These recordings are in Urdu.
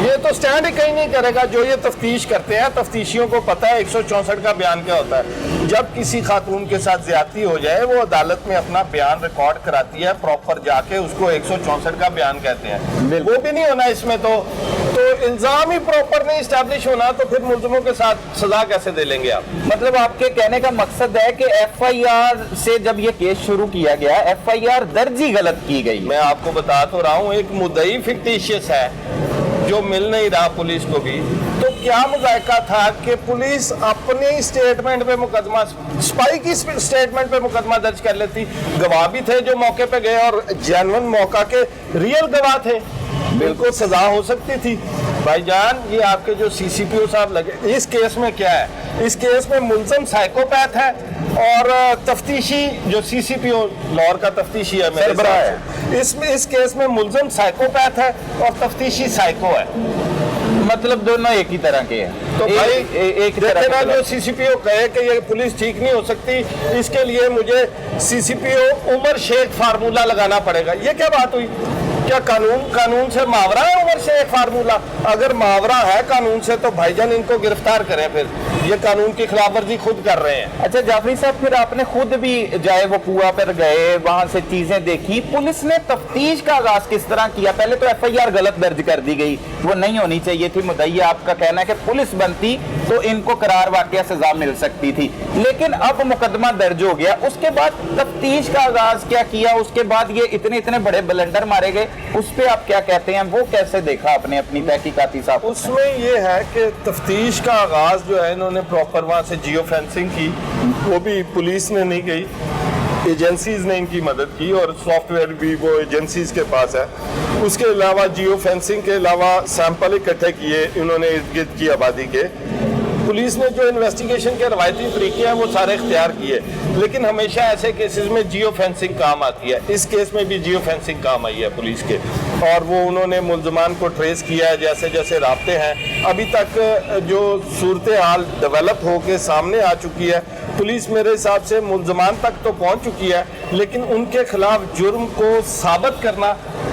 یہ تو سٹینڈ ہی کہیں نہیں کرے گا. جو یہ تفتیش کرتے ہیں, تفتیشیوں کو پتہ ہے 164 کا بیان کیا ہوتا ہے. جب کسی خاتون کے ساتھ زیادتی ہو جائے وہ عدالت میں اپنا بیان ریکارڈ کراتی ہے پراپر جا کے, اس کو 164 کا بیان کہتے ہیں. وہ بھی نہیں ہونا اس میں, تو الزام ہی پراپر نہیں اسٹیبلش ہونا, تو پھر ملزموں کے ساتھ سزا کیسے دے لیں گے آپ؟ مطلب آپ کے کہنے کا مقصد ہے کہ ایف آئی آر سے جب یہ کیس شروع کیا گیا, ایف آئی آر درج ہی غلط کی گئی. میں آپ کو بتا تو رہا ہوں, ایک مدعی فکٹیشیس ہے جو مل نہیں رہا پولیس کو بھی, تو کیا مذائقہ تھا کہ پولیس اپنی سٹیٹمنٹ پہ مقدمہ, سپائی کی سٹیٹمنٹ پہ مقدمہ درج کر لیتی. گواہ بھی تھے جو موقع پہ گئے اور جینون موقع کے ریئل گواہ تھے, بالکل سزا ہو سکتی تھی. بھائی جان, یہ آپ کے جو سی سی پی او صاحب لگے, اس کیس میں کیا ہے؟ اس کیس میں ملزم سائیکوپیتھ ہے اور تفتیشی جو سی سی پی او لاہور کا تفتیشی ہے سربراہ ہے, اس کیس میں ملزم سائیکوپیتھ ہے اور تفتیشی سائیکو ہے. مطلب دونوں ایک ہی طرح کے ہیں. تو بھائی ایک طرح جو سی سی پی او کہے کہ یہ پولیس ٹھیک نہیں ہو سکتی, اس کے لیے مجھے سی سی پی او عمر شیخ فارمولہ لگانا پڑے گا, یہ کیا بات ہوئی؟ کیا قانون سے محاورہ ہے عمر شیخ فارمولہ؟ اگر محاورہ ہے قانون سے تو بھائی جان ان کو گرفتار کریں, پھر یہ قانون کی خلاف ورزی خود کر رہے ہیں. اچھا جعفری صاحب, پھر آپ نے خود بھی جائے وہ کنواں پر گئے, وہاں سے چیزیں دیکھی, پولیس نے تفتیش کا آغاز کس طرح کیا؟ پہلے تو ایف آئی آر غلط درج کر دی گئی, وہ نہیں ہونی چاہیے تھی. مدعی آپ کا کہنا ہے کہ پولیس بنتی تو ان کو قرار واقعہ سزا مل سکتی تھی, لیکن اب مقدمہ درج ہو گیا. اس کے بعد تفتیش کا آغاز کیا کیا؟ اس کے بعد یہ اتنے بڑے بلنڈر مارے گئے, اس پہ آپ کیا کہتے ہیں؟ وہ کیسے دیکھا آپ نے اپنی تحقیقاتی صاحب؟ اس میں یہ ہے کہ تفتیش کا آغاز جو ہے انہوں نے پراپر وہاں سے جیو فینسنگ کی, وہ بھی پولیس نے نہیں گئی, ایجنسیز نے ان کی مدد کی, اور سافٹ ویئر بھی وہ ایجنسیز کے پاس ہے. اس کے علاوہ جیو فینسنگ کے علاوہ سیمپل اکٹھے کیے انہوں نے ارد گرد کی آبادی کے. پولیس نے جو انویسٹیگیشن کے روایتی طریقے ہیں وہ سارے اختیار کیے, لیکن ہمیشہ ایسے کیسز میں جیو فینسنگ کام آتی ہے. اس کیس میں بھی جیو فینسنگ کام آئی ہے پولیس کے, اور وہ انہوں نے ملزمان کو ٹریس کیا ہے جیسے جیسے رابطے ہیں. ابھی تک جو صورتحال ڈیولپ ہو کے سامنے آ چکی ہے, پولیس میرے حساب سے ملزمان تک تو پہنچ چکی ہے, لیکن ان کے خلاف جرم کو ثابت کرنا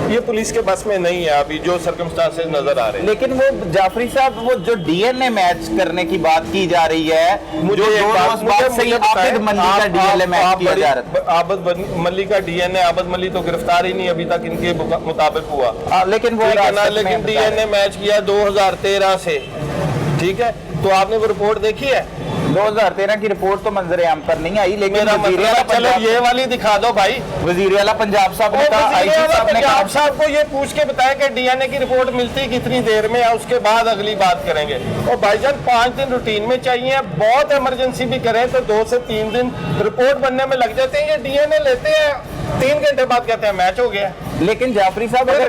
یہ پولیس کے بس میں نہیں ہے ابھی, جو سرکمسٹانسز نظر آ رہے ہیں. لیکن وہ جعفری صاحب, وہ جو ڈی این اے میچ کرنے کی بات کی جا رہی ہے, مجھے عابد ملی کا ڈی این اے میچ کیا جا رہا ہے. عابد ملی کا ڈی این اے, عابد ملی تو گرفتار ہی نہیں ابھی تک ان کے مطابق ہوا, لیکن وہ ڈی این اے میچ کیا 2013 سے, ٹھیک ہے. تو آپ نے وہ رپورٹ دیکھی ہے؟ 2013 کی رپورٹ تو منظر عام پر نہیں آئی, لیکن چلو یہ والی دکھا دو بھائی. وزیر اعلیٰ پنجاب صاحب نے پنجاب صاحب کو یہ پوچھ کے بتایا کہ ڈی این اے کی رپورٹ ملتی کتنی دیر میں ہے, اس کے بعد اگلی بات کریں گے. اور بھائی جان 5 دن روٹین میں چاہیے, بہت ایمرجنسی بھی کریں تو 2 سے 3 دن رپورٹ بننے میں لگ جاتے ہیں. یہ ڈی این اے لیتے ہیں 3 گھنٹے بعد کہتے ہیں میچ ہو گیا. لیکن جعفری صاحب, اگر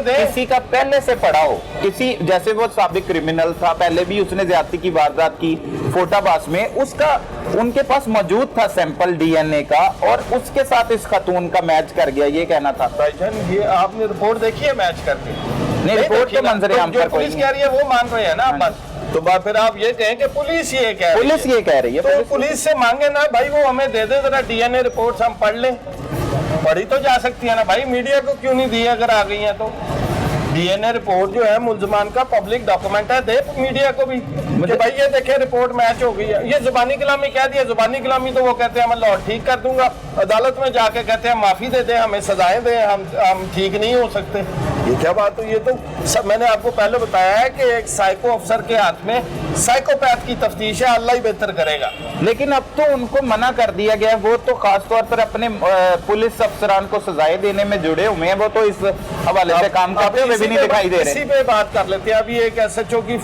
کسی کا پہلے سے پڑا ہو, کسی جیسے وہ سابق کرمنل تھا, پہلے بھی اس نے زیادتی کی واردات کی فوٹا باس میں, اس کا ان کے پاس موجود تھا سیمپل ڈی این اے کا, اور اس کے ساتھ اس خاتون کا میچ کر گیا, یہ کہنا تھا. بھائی جان یہ آپ نے رپورٹ دیکھی ہے میچ کر کے؟ نہیں, رپورٹ تو منظر عام پر کوئی نہیں. کہہ رہی ہے وہ مان رہے ہیں نا بس, تو پھر آپ یہ کہیں کہ پولیس یہ کہہ رہی ہے. تو پولیس سے مانگے نا بھائی, وہ ہمیں دے دے ذرا ڈی این اے رپورٹس, ہم پڑھ لیں. پڑھی تو جا سکتی ہے نا بھائی, میڈیا کو کیوں نہیں دی اگر آ گئی ہیں تو؟ ڈی این اے رپورٹ جو ہے ملزمان کا پبلک ڈاکومنٹ ہے, دے میڈیا کو بھی کہ بھائی یہ دیکھیں رپورٹ میچ ہو گئی ہے. یہ زبانی کلامی کہہ دیا, زبانی کلامی تو وہ کہتے ہیں میں لاہور ٹھیک کر دوں گا, عدالت میں جا کے کہتے ہیں معافی دے دیں, ہمیں سزائیں دیں, ہم ٹھیک نہیں ہو سکتے. یہ کیا بات ہوئی؟ یہ تو میں نے آپ کو پہلے بتایا ہے کہ ایک سائیکو افسر کے ہاتھ میں سائیکوپیتھ کی تفتیش ہے, اللہ ہی بہتر کرے گا. لیکن اب تو ان کو منع کر دیا گیا, وہ تو خاص طور پر اپنے پولیس افسران کو سزائیں دینے میں جڑے ہوئے ہیں, وہ تو اس حوالے سے کام کرتے ہوئے بھی نہیں دکھائی دے رہے. اسی پہ بات کر لیتے ہیں. ابھی ایک ایس ایچ او کی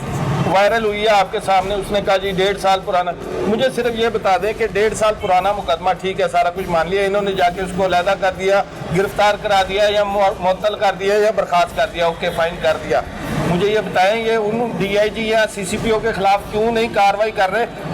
وائرل ہوئی ہے آپ کے سامنے, اس نے کہا جی 1.5 سال پرانا. مجھے صرف یہ بتا دیں کہ 1.5 سال پرانا مقدمہ ٹھیک ہے, سارا کچھ مان لیا, انہوں نے جا کے اس کو علیحدہ کر دیا, گرفتار کرا دیا یا معطل کر دیا یا برخاست کر دیا, اوکے فائن کر دیا. مجھے یہ بتائیں یہ ان ڈی آئی جی یا سی سی پی او کے خلاف کیوں نہیں کاروائی کر رہے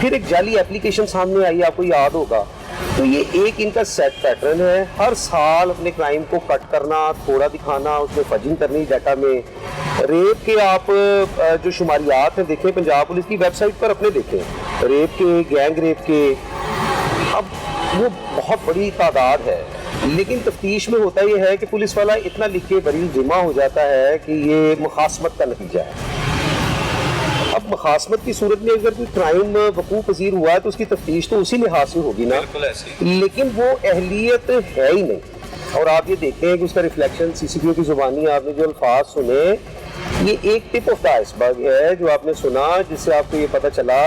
پھر ایک جعلی اپلیکیشن سامنے آئی, آپ کو یاد ہوگا. تو یہ ایک ان کا سیٹ پیٹرن ہے, ہر سال اپنے کرائم کو کٹ کرنا, تھوڑا دکھانا, اس میں فجنگ کرنی ڈیٹا میں. ریپ کے آپ جو شماریات ہیں دیکھیں, پنجاب پولیس کی ویب سائٹ پر اپنے دیکھیں, ریپ کے, گینگ ریپ کے, اب وہ بہت بڑی تعداد ہے. لیکن تفتیش میں ہوتا یہ ہے کہ پولیس والا اتنا لکھ کے بریل جمع ہو جاتا ہے کہ یہ مخاصمت کا نتیجہ ہے. اب مخاصمت کی صورت میں اگر کوئی کرائم وقوع پذیر ہوا ہے تو اس کی تفتیش تو اسی لحاظ سے ہوگی نا, لیکن وہ اہلیت ہے ہی نہیں. اور آپ یہ دیکھیں کہ اس کا ریفلیکشن سی سی پی او کی زبانی, آپ نے جو الفاظ سنے, یہ ایک ٹپ آف دا آئس برگ ہے جو آپ نے سنا, جس سے آپ کو یہ پتہ چلا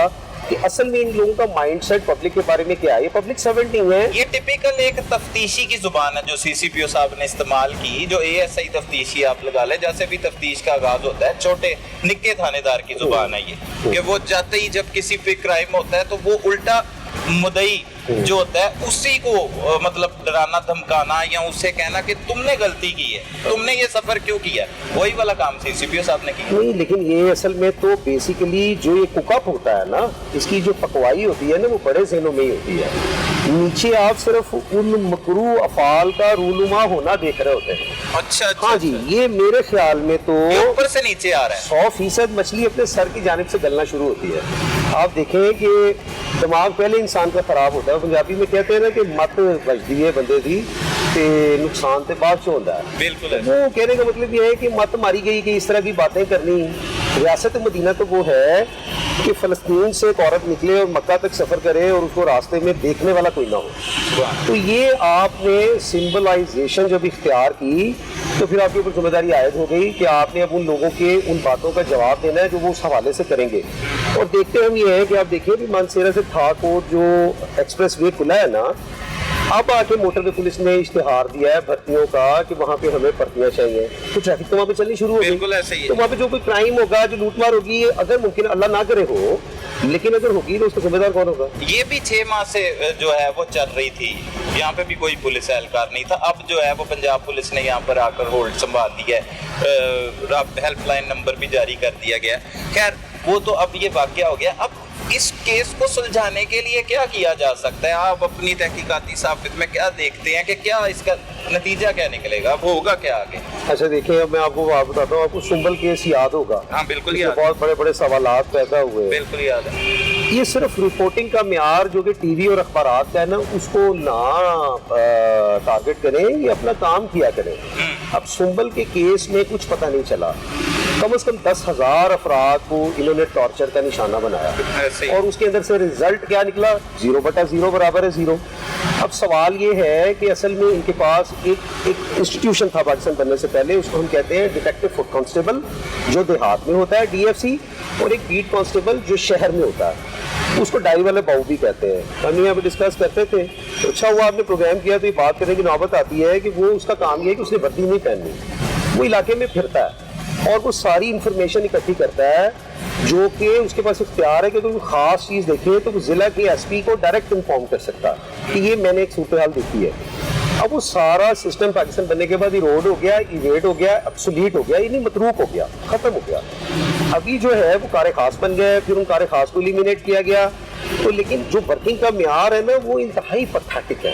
کہ اصل میں ان لوگوں کا مائنڈ سیٹ پبلک کے بارے میں کیا ہے. یہ پبلک سرونٹ نہیں ہے, یہ ٹپیکل ایک تفتیشی کی زبان ہے جو سی سی پی او صاحب نے استعمال کی, جو اے ایس آئی تفتیشی آپ لگا لیں, جیسے بھی تفتیش کا آغاز ہوتا ہے, چھوٹے نکے تھانے دار کی زبان ہے یہ, کہ وہ جاتے ہی جب کسی پہ کرائم ہوتا ہے تو وہ الٹا مدعی جو ہوتا ہے اسی کو مطلب ڈرانا دھمکانا یا اسے کہنا کہ تم نے غلطی کی ہے, تم نے یہ سفر کیوں کیا, وہی والا کام سی سی پی او صاحب نے کیا. نہیں, لیکن یہ اصل میں تو بیسیکلی جو یہ کوک اپ ہوتا ہے نا, اس کی جو پکوائی ہوتی ہے نا, وہ بڑے ذہنوں میں ہی ہوتی ہے. نیچے آپ صرف ان مکروہ افعال کا رونما ہونا دیکھ رہے ہوتے ہیں. اچھا ہاں جی, یہ میرے خیال میں تو اوپر سے نیچے آ رہا ہے. 100% مچھلی اپنے سر کی جانب سے گلنا شروع ہوتی ہے. آپ دیکھیں کہ دماغ پہلے انسان کا خراب ہوتا ہے. پنجابی میں کہتے ہیں نا کہ مت بجدی ہے بندے دی تے نقصان تے بعد چ ہوندا ہے. بالکل, وہ کہنے کا مطلب یہ ہے کہ مت ماری گئی کہ اس طرح کی باتیں کرنی. ریاست مدینہ تو وہ ہے کہ فلسطین سے ایک عورت نکلے اور مکہ تک سفر کرے اور اس کو راستے میں دیکھنے والا کوئی نہ ہو. تو یہ آپ نے سمبلائزیشن جب اختیار کی تو پھر آپ کے اوپر ذمہ داری عائد ہو گئی کہ آپ نے اب ان لوگوں کے ان باتوں کا جواب دینا ہے جو وہ اس حوالے سے کریں گے. اور دیکھتے ہم یہ ہے کہ آپ دیکھیں کہ مانسیرا سے تھا کو جو ایکسپریس وے کھلا ہے نا, اب آ کے موٹر وے پولیس نے اشتہار دیا ہے بھرتیوں کا کہ وہاں پہ ہمیں بھرتیاں چاہیے, تو ٹریفک تو وہاں پہ چلنی شروع ہو گئی. بالکل ایسے ہی. تو وہاں پہ جو کوئی کرائم ہوگا, جو لوٹ مار ہوگی, اگر ممکن اللہ نہ کرے ہو, لیکن اگر ہوگی تو اس کا ذمہ دار کون ہوگا؟ یہ بھی 6 ماہ سے جو ہے وہ چل رہی تھی, یہاں پہ بھی کوئی پولیس اہلکار نہیں تھا. اب جو ہے وہ پنجاب پولیس نے یہاں پر آ کر ہولڈ سنبھال لیا ہے, ہیلپ لائن نمبر بھی جاری کر دیا گیا. خیر وہ تو اب یہ واقعہ ہو گیا. اب اس کیس کو سلجھانے کے لیے کیا کیا جا سکتا ہے؟ آپ اپنی تحقیقاتی ثابت میں کیا دیکھتے ہیں کہ کیا اس کا نتیجہ کیا نکلے گا, اب ہوگا کیا آگے؟ اچھا دیکھیں, اب میں آپ کو بات بتاتا ہوں, آپ کو سنبل کیس یاد ہوگا. ہاں بالکل یاد, بہت بڑے بڑے سوالات پیدا ہوئے. بالکل یاد ہے. یہ صرف رپورٹنگ کا معیار جو کہ ٹی وی اور اخبارات کا ہے نا, اس کو نہ ٹارگٹ کریں, یہ اپنا کام کیا کریں. اب سنبل کے کیس میں کچھ پتہ نہیں چلا, کم از کم 10,000 افراد کو انہوں نے ٹارچر کا نشانہ بنایا, اور اس کے اندر سے رزلٹ کیا نکلا؟ 0/0 برابر ہے 0. اب سوال یہ ہے کہ اصل میں ان کے پاس ایک انسٹیٹیوشن تھا پاکستان بننے سے پہلے, اس کو ہم کہتے ہیں ڈیٹیکٹیو فوڈ کانسٹیبل, جو دیہات میں ہوتا ہے DFC, اور ایک بیٹ کانسٹیبل جو شہر میں ہوتا ہے, اس کو ڈائی والے باؤ بھی کہتے ہیں. ہم یہاں پہ ڈسکس کرتے تھے, اچھا ہوا آپ نے پروگرام کیا تو یہ بات کرنے کی نوبت آتی ہے کہ وہ اس کا کام یہ ہے کہ اس نے وردی نہیں پہننی, وہ علاقے میں پھرتا ہے اور وہ ساری انفارمیشن اکٹھی کرتا ہے, جو کہ اس کے پاس اختیار ہے کہ کوئی خاص چیز دیکھے تو وہ ضلع کے SP کو ڈائریکٹ انفارم کر سکتا ہے کہ یہ میں نے ایک صورتحال دیکھی ہے. اب وہ سارا سسٹم پاکستان بننے کے بعد ایروڈ ہو گیا, ایویٹ ہو گیا, ابسولیٹ ہو گیا, یعنی متروک ہو گیا, ختم ہو گیا. ابھی جو ہے وہ کار خاص بن گئے, پھر ان کار خاص کو ایلیمینیٹ کیا گیا. تو لیکن جو ورکنگ کا معیار ہے نا وہ انتہائی پتھیٹک ہے.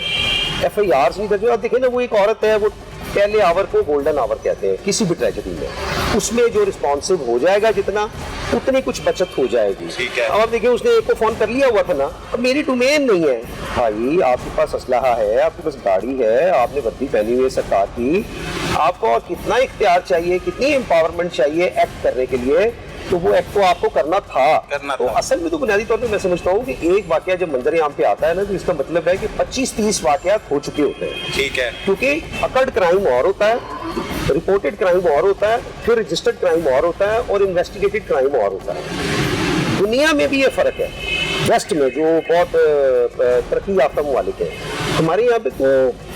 FIRs نہیں درج. آپ دیکھیں نا, وہ ایک عورت ہے, وہ پہلے آور کو گولڈن آور کہتے ہیں کسی بھی ٹریجڈی میں, اس میں جو رسپانسو ہو جائے گا جتنا, اتنی کچھ بچت ہو جائے گی. اب آپ دیکھیں اس نے ایک کو فون کر لیا ہوا تھا نا, اب میری ڈومین نہیں ہے بھائی, آپ کے پاس اسلحہ ہے, آپ کے پاس گاڑی ہے, آپ نے وردی پہنی ہوئی ہے سرکار کی, آپ کو اور کتنا اختیار چاہیے, کتنی امپاورمنٹ چاہیے ایکٹ کرنے کے لیے, تو وہ ایکٹ کو آپ کو کرنا تھا. تو اصل میں تو بنیادی طور پہ میں سمجھتا ہوں کہ ایک واقعہ جب منظر عام پہ آتا ہے نا, تو اس کا مطلب ہے کہ 25-30 واقعات ہو چکے ہوتے ہیں. ٹھیک ہے, کیونکہ اکرڈ کرائم اور ہوتا ہے, رپورٹڈ کرائم اور ہوتا ہے, پھر رجسٹرڈ کرائم اور ہوتا ہے, اور انویسٹیگیٹڈ کرائم اور ہوتا ہے. دنیا میں بھی یہ فرق ہے, ویسٹ میں جو بہت ترقی یافتہ ممالک ہیں, ہمارے یہاں پہ تو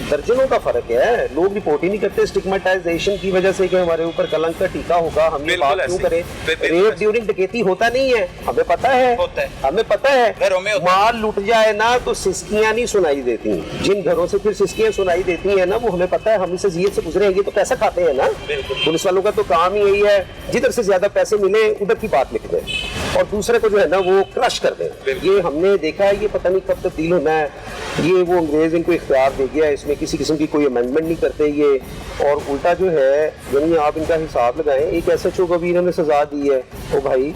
درجنوں کا فرق ہے, لوگ رپورٹ ہی نہیں کرتے اسٹگمیٹائزیشن کی وجہ سے کہ ہمارے اوپر کلنک کا ٹیکا ہوگا, ہم یہ بات کیوں کریں. ریپ ڈیورنگ ڈکیتی ہوتا نہیں ہے, ہمیں پتہ ہے, ہمیں پتہ ہے. مال لوٹ جائے نا تو سسکیاں نہیں سنائی دیتی, جن گھروں سے پھر سسکیاں سنائی دیتی ہیں نا وہ ہمیں پتہ ہے, ہم اسے ذیت سے گزرے ہیں, یہ تو پیسہ کھاتے ہیں نا. پولیس والوں کا تو کام ہی یہی ہے, جدھر سے زیادہ پیسے ملے ادھر کی بات لکھ دیں اور دوسرے کو جو ہے نا وہ کرش کر دیں. یہ ہم نے دیکھا ہے, یہ پتہ نہیں کب تبدیل ہونا ہے. یہ وہ انگریز ان کو اختیار دے گیا, اس میں کسی قسم کی کوئی امینڈمنٹ نہیں کرتے یہ, اور الٹا جو ہے یعنی آپ ان کا حساب لگائیں. ایک ایس ایچ او کو بھی انہوں نے سزا دی ہے, او بھائی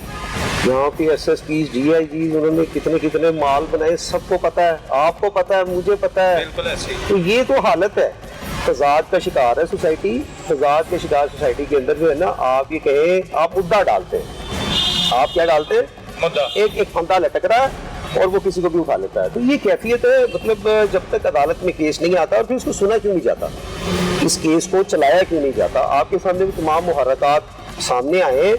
یہاں پہ SSPs DIGs انہوں نے کتنے مال بنائے, سب کو پتہ ہے, آپ کو پتہ ہے, مجھے پتہ ہے. تو یہ تو حالت ہے, تضاد کا شکار ہے سوسائٹی. تضاد کے شکار سوسائٹی کے اندر جو ہے نا, آپ یہ کہیں آپ مدعا ڈالتے ہیں, آپ کیا ڈالتے ہیں, ایک پھندا لٹک رہا ہے اور وہ کسی کو بھی اٹھا لیتا ہے. تو یہ کیفیت ہے, مطلب جب تک عدالت میں کیس نہیں آتا اور پھر اس کو سنا کیوں نہیں جاتا, اس کیس کو چلایا کیوں نہیں جاتا. آپ کے سامنے بھی تمام محرکات سامنے آئے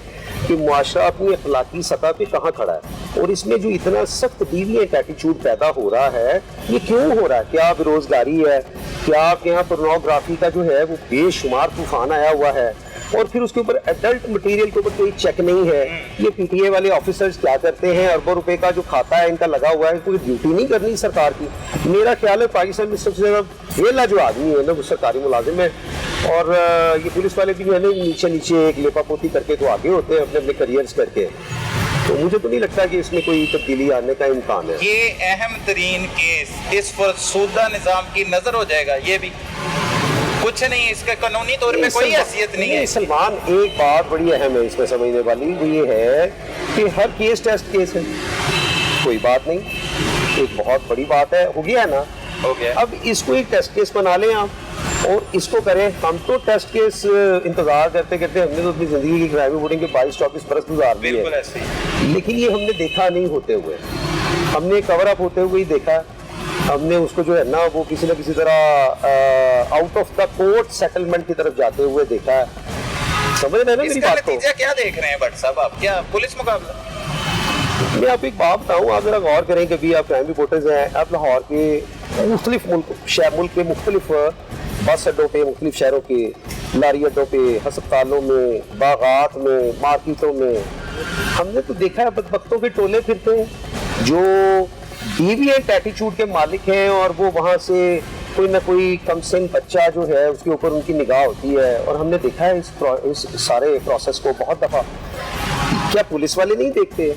کہ معاشرہ اپنی اخلاقی سطح پہ کہاں کھڑا ہے, اور اس میں جو اتنا سخت ڈیوینٹ ایٹیچیوڈ پیدا ہو رہا ہے, یہ کیوں ہو رہا ہے؟ کیا بے روزگاری ہے, کیا آپ کے یہاں پورنوگرافی کا جو ہے وہ بے شمار طوفان آیا ہوا ہے, اور پھر اس کے اوپر ایڈلٹ مٹیریل کے اوپر کوئی چیک نہیں ہے. یہ پی ٹی اے والے آفیسرز کیا کرتے ہیں, اربوں روپے کا جو کھاتا ہے ان کا لگا ہوا ہے, کوئی ڈیوٹی نہیں کرنی سرکار کی. میرا خیال ہے پاکستان میں سب سے زیادہ ویلا جو آدمی ہے نا وہ سرکاری ملازم ہے, اور یہ پولیس والے بھی جو ہے نا نیچے ایک لیپا پوتی کر کے تو آگے ہوتے ہیں اپنے کریئرز کر کے. تو مجھے تو نہیں لگتا کہ اس میں کوئی تبدیلی آنے کا امکان ہے. یہ اہم ترین کیس اس فرسودہ نظام کی نظر ہو جائے گا, یہ بھی کچھ نہیں, اس کے قانونی طور پہ کوئی حیثیت نہیں ہے. سلمان, ایک بات بڑی اہم ہے اس میں سمجھنے والی, وہ یہ ہے کہ ہر کیس ٹیسٹ کیس ہے, کوئی بات نہیں, ایک بہت بڑی بات ہے, ہو گیا نا, ہو گیا. اب اس کو ایک ٹیسٹ کیس بنا لیں آپ اور اس کو کریں. ہم تو ٹیسٹ کیس انتظار کرتے کرتے ہم نے تو اپنی زندگی کی کرائم رپورٹنگ کے 22-24 برس گزار دیے, بالکل ایسے ہی, لیکن یہ ہم نے دیکھا نہیں ہوتے ہوئے, ہم نے کور اپ ہوتے ہوئے ہی دیکھا. ہم نے اس کو جو ہے نا وہ کسی نہ کسی طرح out of the court settlement کی طرف جاتے ہوئے دیکھا ہے. سمجھ رہے ہیں نا میری بات کو؟ نتیجہ کیا دیکھ رہے ہیں بٹ صاحب آپ, کیا پولیس مقابلہ؟ میں آپ ایک بات بتاؤں, آپ ذرا غور کریں کہ بھی آپ کرائم رپورٹرز ہیں, آپ لاہور کے مختلف ملک کے مختلف بس اڈوں پہ, مختلف شہروں کے لاری اڈوں پہ, ہسپتالوں میں, باغات میں, مارکیٹوں میں, ہم نے تو دیکھا ہے بدبختوں کے ٹولے پھرتے ہیں جو ڈیوینٹ ایٹیچیوڈ کے مالک ہیں, اور وہ وہاں سے کوئی نہ کوئی کم سن بچہ جو ہے اس کے اوپر ان کی نگاہ ہوتی ہے. اور ہم نے دیکھا ہے اس سارے پروسیس کو بہت دفعہ. کیا پولیس والے نہیں دیکھتے؟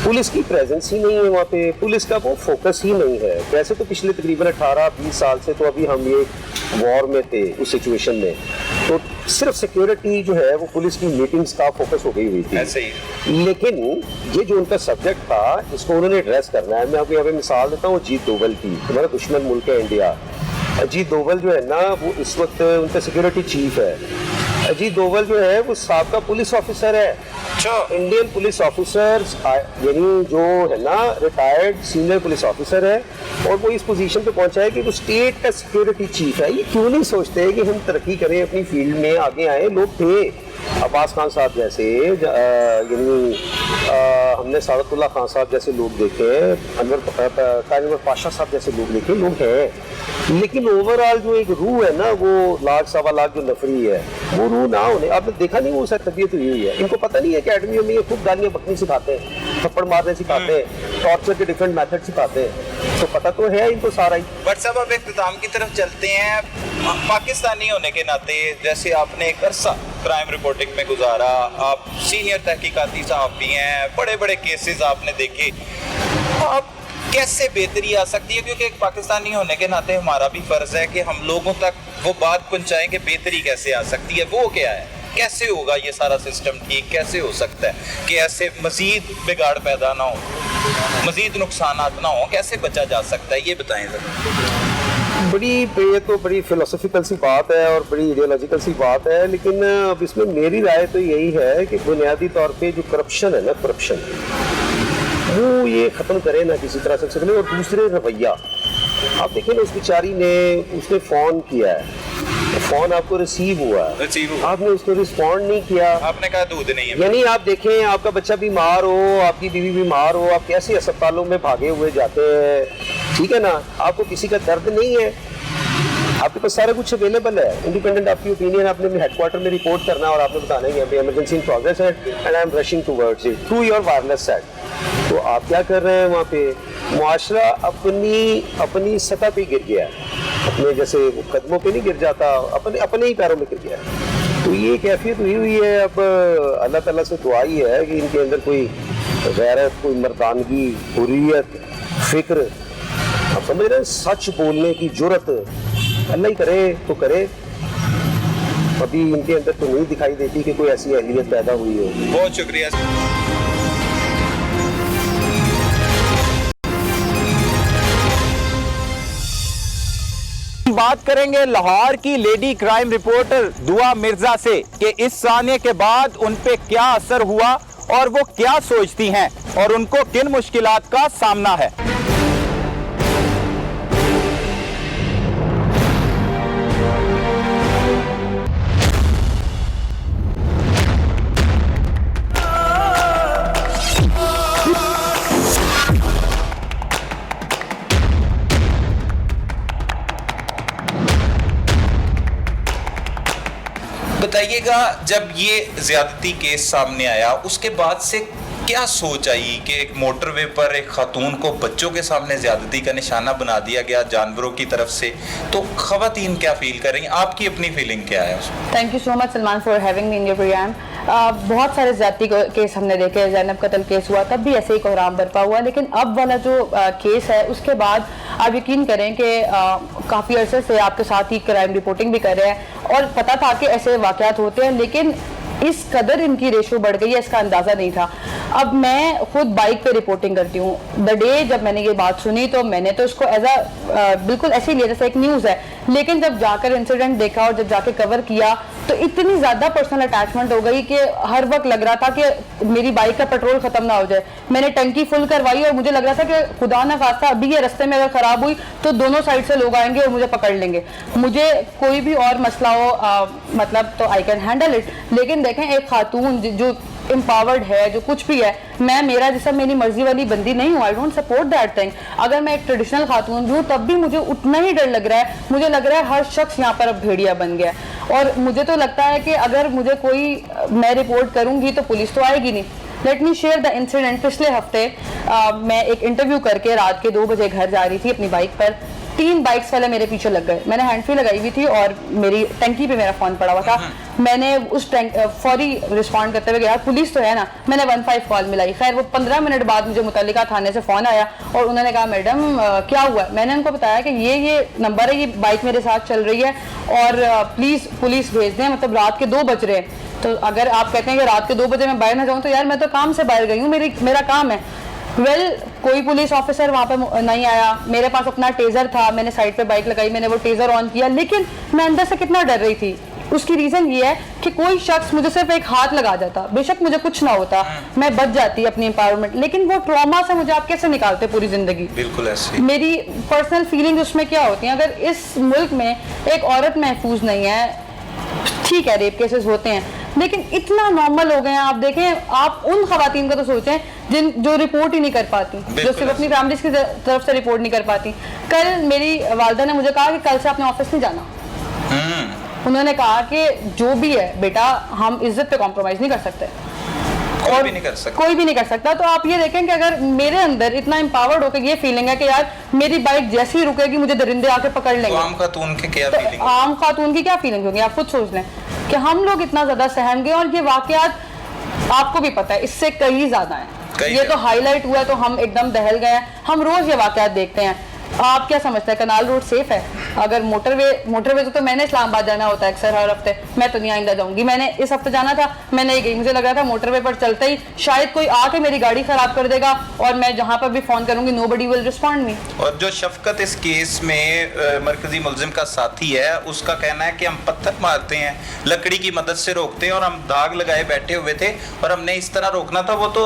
پولیس کی پریزنس ہی نہیں ہے وہاں پہ, پولیس کا وہ فوکس ہی نہیں ہے. ویسے تو پچھلے تقریباً 18-20 سال سے تو ابھی ہم یہ وار میں تھے, اس سچویشن میں, تو صرف سیکیورٹی جو ہے وہ پولیس کی میٹنگز کا فوکس ہو گئی ہوئی تھی. ایسے ہی, لیکن یہ جو ان کا سبجیکٹ تھا اس کو انہوں نے ایڈریس کرنا ہے. میں آپ کو یہاں پہ مثال دیتا ہوں اجیت دوول کی, ہمارا دشمن ملک ہے انڈیا. اجیت دوول جو ہے نا وہ اس وقت ان کا سیکیورٹی چیف ہے. اجیت دوول جو ہے وہ سابقہ پولیس آفیسر ہے, انڈین پولیس آفیسر, یعنی جو ہے نا ریٹائرڈ سینئر پولیس آفیسر ہے, اور وہ اس پوزیشن پہ پہنچا ہے کہ وہ اسٹیٹ کا سیکیورٹی چیف ہے. یہ کیوں نہیں سوچتے کہ ہم ترقی کریں اپنی فیلڈ میں, آگے آئیں؟ لوگ تھے عباس خان صاحب جیسے, یعنی ہم نے سعادت اللہ خان صاحب جیسے لوگ دیکھے, انور پاشا صاحب جیسے لوگ دیکھے, لوگ ہیں, لیکن اوور آل جو ایک روح ہے نا وہ 1.25 جو نفری ہے, وہ روح نہ ہونے. آپ نے دیکھا نہیں وہ طبیعت ہوئی ہے. ان کو پتہ نہیں ہے کہ اکیڈمیوں میں یہ خود گالیاں بکنی سکھاتے ہیں, تھپڑ مارنے سکھاتے ہیں, ٹارچر کے ڈفرینٹ میتھڈ سکھاتے ہیں, تو پتہ تو ہے ان کو سارا ہی. بٹ صاحب اب اختتام کی طرف چلتے ہیں. پاکستانی ہونے کے ناطے جیسے آپ نے ایک عرصہ کرائم رپورٹنگ میں گزارا, آپ سینئر تحقیقاتی صحافی ہیں, بڑے بڑے کیسز آپ نے دیکھے, آپ کیسے بہتری آ سکتی ہے؟ کیونکہ ایک پاکستانی ہونے کے ناطے ہمارا بھی فرض ہے کہ ہم لوگوں تک وہ بات پہنچائیں کہ بہتری کیسے آ سکتی ہے. وہ کیا ہے, کیسے ہوگا یہ سارا سسٹم ٹھیک, کیسے ہو سکتا ہے کہ ایسے مزید بگاڑ پیدا نہ ہو, مزید نقصانات نہ ہوں, کیسے بچا جا سکتا ہے, یہ بتائیں ذرا. یہ تو بڑی فلسفیکل سی بات ہے اور بڑی ایڈیالوجیکل سی بات ہے, لیکن اب اس میں میری رائے تو یہی ہے کہ بنیادی طور پہ جو کرپشن ہے نا, کرپشن وہ یہ ختم کرے نا کسی طرح سے. اور دوسرے رویہ, آپ دیکھیں نا اس بیچاری نے, اس نے فون کیا ہے, فون آپ کو ریسیو ہوا ہے, آپ نے اس کو رسپونڈ نہیں کیا, آپ نے کہا دودھ نہیں ہے. یعنی آپ دیکھیں آپ کا بچہ بیمار ہو, آپ کی بیوی بیمار ہو, آپ کیسے اسپتالوں میں بھاگے ہوئے جاتے ہیں, ٹھیک ہے نا, آپ کو کسی کا درد نہیں ہے, آپ کے پاس سارا کچھ اویلیبل ہے, انڈیپینڈنٹ آپ کی اوپینین آپ نے اپنے ہیڈ کوارٹر میں رپورٹ کرنا ہے اور آپ نے بتانا ہے کہ ابھی ایمرجنسی ان پروگریس ہے and I am rushing towards it through your wireless set. تو آپ کیا کر رہے ہیں وہاں پہ, معاشرہ اپنی سطح پہ گر گیا ہے, اپنے جیسے قدموں پہ نہیں گر جاتا, اپنے ہی پیروں میں گر گیا ہے. تو یہ کیفیت ہوئی ہے. اب اللہ تعالیٰ سے دعا ہی ہے کہ ان کے اندر کوئی غیرت, کوئی مردانگی, حریت, فکر, آپ سمجھ رہے ہیں, سچ بولنے کی جرت اللہ ہی کرے تو کرے. ابھی ان کے اندر تو نہیں دکھائی دیتی کہ کوئی ایسی اہلیت پیدا ہوئی ہو. بہت شکریہ. بات کریں گے لاہور کی لیڈی کرائم رپورٹر دعا مرزا سے کہ اس سانحے کے بعد ان پہ کیا اثر ہوا اور وہ کیا سوچتی ہیں اور ان کو کن مشکلات کا سامنا ہے. بتائیے گا, جب یہ زیادتی کیس سامنے آیا اس کے بعد سے کیا سوچ آئی کہ ایک موٹر وے پر ایک خاتون کو بچوں کے سامنے زیادتی کا نشانہ بنا دیا گیا جانوروں کی طرف سے, تو خواتین کیا فیل کر رہی ہیں, آپ کی اپنی فیلنگ کیا ہے؟ Thank you so much Salman for having me in your program. بہت سارے زیادتی کیس ہم نے دیکھے, زینب قتل کیس ہوا تب بھی ایسے ہی کوہرام برپا ہوا, لیکن اب والا جو کیس ہے اس کے بعد آپ یقین کریں کہ کافی عرصے سے آپ کے ساتھ ہی کرائم رپورٹنگ بھی کر رہے ہیں اور پتہ تھا کہ ایسے واقعات ہوتے ہیں, لیکن اس قدر ان کی ریشو بڑھ گئی ہے اس کا اندازہ نہیں تھا. اب میں خود بائک پہ رپورٹنگ کرتی ہوں. دا ڈے جب میں نے یہ بات سنی تو میں نے تو اس کو ایز بالکل ایسے ہی لیا جیسے ایک نیوز ہے, لیکن جب جا کر انسیڈنٹ دیکھا اور جب جا کے کور کیا تو اتنی زیادہ پرسنل اٹیچمنٹ ہو گئی کہ ہر وقت لگ رہا تھا کہ میری بائک کا پیٹرول ختم نہ ہو جائے. میں نے ٹنکی فل کروائی اور مجھے لگ رہا تھا کہ خدا نہ خواستہ ابھی یہ رستے میں اگر خراب ہوئی تو دونوں سائڈ سے لوگ آئیں گے اور مجھے پکڑ لیں گے. مجھے کوئی بھی اور مسئلہ ہو مطلب تو آئی کین ہینڈل اٹ, لیکن دیکھیں ایک خاتون جو امپاورڈ ہے, جو کچھ بھی ہے, میں میرا جسم میری مرضی والی بندی نہیں ہوں. I don't support that thing. اگر میں ایک ٹریڈیشنل خاتون بھی ہوں تب بھی مجھے اتنا ہی ڈر لگ رہا ہے. مجھے لگ رہا ہے ہر شخص یہاں پر اب بھیڑیا بن گیا ہے, اور مجھے تو لگتا ہے کہ اگر مجھے کوئی میں رپورٹ کروں گی تو پولیس تو آئے گی نہیں. Let me share the incident. پچھلے ہفتے میں ایک انٹرویو کر کے رات کے 2 بجے گھر جا رہی تھی اپنی بائک پر. 3 بائکس والے میرے پیچھے لگ گئے. میں نے ہینڈ فری لگائی ہوئی تھی اور میری ٹنکی پہ میرا فون پڑا ہوا تھا. میں نے اس فوری رسپونڈ کرتے ہوئے گیا, پولیس تو ہے نا, میں نے 15 کال ملائی. خیر وہ 15 منٹ بعد مجھے متعلقہ تھانے سے فون آیا اور انہوں نے کہا میڈم کیا ہوا ہے. میں نے ان کو بتایا کہ یہ نمبر ہے, یہ بائک میرے ساتھ چل رہی ہے اور پلیز پولیس بھیج دیں, مطلب رات کے 2 بج رہے ہیں. تو اگر آپ کہتے ہیں کہ رات کے 2 بجے میں باہر نہ جاؤں تو یار میں تو کام سے باہر گئی ہوں, میرا کام ہے. کوئی پولیس آفیسر وہاں پہ نہیں آیا. میرے پاس اپنا ٹیزر تھا, میں نے سائڈ پہ بائک لگائی, میں نے وہ ٹیزر آن کیا, لیکن میں اندر سے کتنا ڈر رہی تھی. اس کی ریزن یہ ہے کہ کوئی شخص مجھے صرف ایک ہاتھ لگا جاتا, بے شک مجھے کچھ نہ ہوتا, میں بچ جاتی اپنی امپاورمنٹ, لیکن وہ ٹراما سے مجھے آپ کیسے نکالتے پوری زندگی. بالکل ایسے میری پرسنل فیلنگ اس میں کیا ہوتی ہیں. اگر اس ملک میں ایک عورت محفوظ نہیں ہے, ٹھیک ہے ریپ کیسز ہوتے ہیں, لیکن اتنا نارمل ہو گئے ہیں. آپ دیکھیں, آپ ان خواتین کا تو سوچیں جو رپورٹ ہی نہیں کر پاتی, جو صرف اپنی فیملیز کی طرف سے رپورٹ نہیں کر پاتی. کل میری والدہ نے مجھے کہا کہ کل سے آپ نے آفس نہیں جانا. انہوں نے کہا کہ جو بھی ہے بیٹا, ہم عزت پہ کمپرومائز نہیں کر سکتے, کوئی بھی نہیں کر سکتا. تو آپ یہ دیکھیں کہ اگر میرے اندر اتنا امپاورڈ ہو کے یہ فیلنگ ہے کہ یار میری بائک جیسی ہی رکے گی مجھے درندے آ کے پکڑ لیں گے, عام خاتون کی کیا فیلنگ, عام خاتون کی کیا فیلنگ ہوگی. آپ خود سوچ لیں کہ ہم لوگ اتنا زیادہ سہم گئے, اور یہ واقعات آپ کو بھی پتہ ہے اس سے کئی زیادہ ہیں. یہ تو ہائی لائٹ ہوا تو ہم ایک دم دہل گئے ہیں. ہم روز یہ واقعات دیکھتے ہیں. آپ کیا سمجھتے ہیں کنال روڈ سیف ہے؟ اگر موٹر وے تو میں نے اسلام آباد جانا ہوتا ہے اکثر ہر ہفتے, میں تو نہیں آئندہ جاؤں گی. میں نے اس ہفتے جانا تھا, میں نہیں گئی. مجھے لگ رہا تھا موٹر وے پر چلتے ہی شاید کوئی آ کے میری گاڑی خراب کر دے گا, اور میں جہاں پر بھی فون کروں گی نو بڈی ول ریسپونڈ می. اور جو شفقت اس کیس میں مرکزی ملزم کا ساتھی ہے, اس کا کہنا ہے کہ ہم پتھر مارتے ہیں, لکڑی کی مدد سے روکتے ہیں, اور ہم داغ لگائے بیٹھے ہوئے تھے اور ہم نے اس طرح روکنا تھا. وہ تو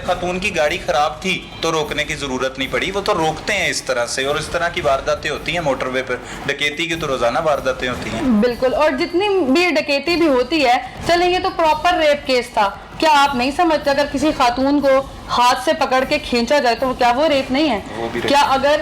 خاتون کی گاڑی خراب تھی تو روکنے کی ضرورت نہیں پڑی, وہ تو روکتے ہیں اس طرح سے. اور اس طرح کی وارداتیں ہوتی ہیں موٹر وے پر, ڈکیتی کی تو روزانہ وارداتیں ہوتی ہیں. بالکل, اور جتنی بھی ڈکیتی بھی ہوتی ہے, چلیں یہ تو پراپر ریپ کیس تھا. کیا آپ نہیں سمجھتے اگر کسی خاتون کو ہاتھ سے پکڑ کے کھینچا جائے تو کیا وہ ریپ نہیں ہے؟ کیا اگر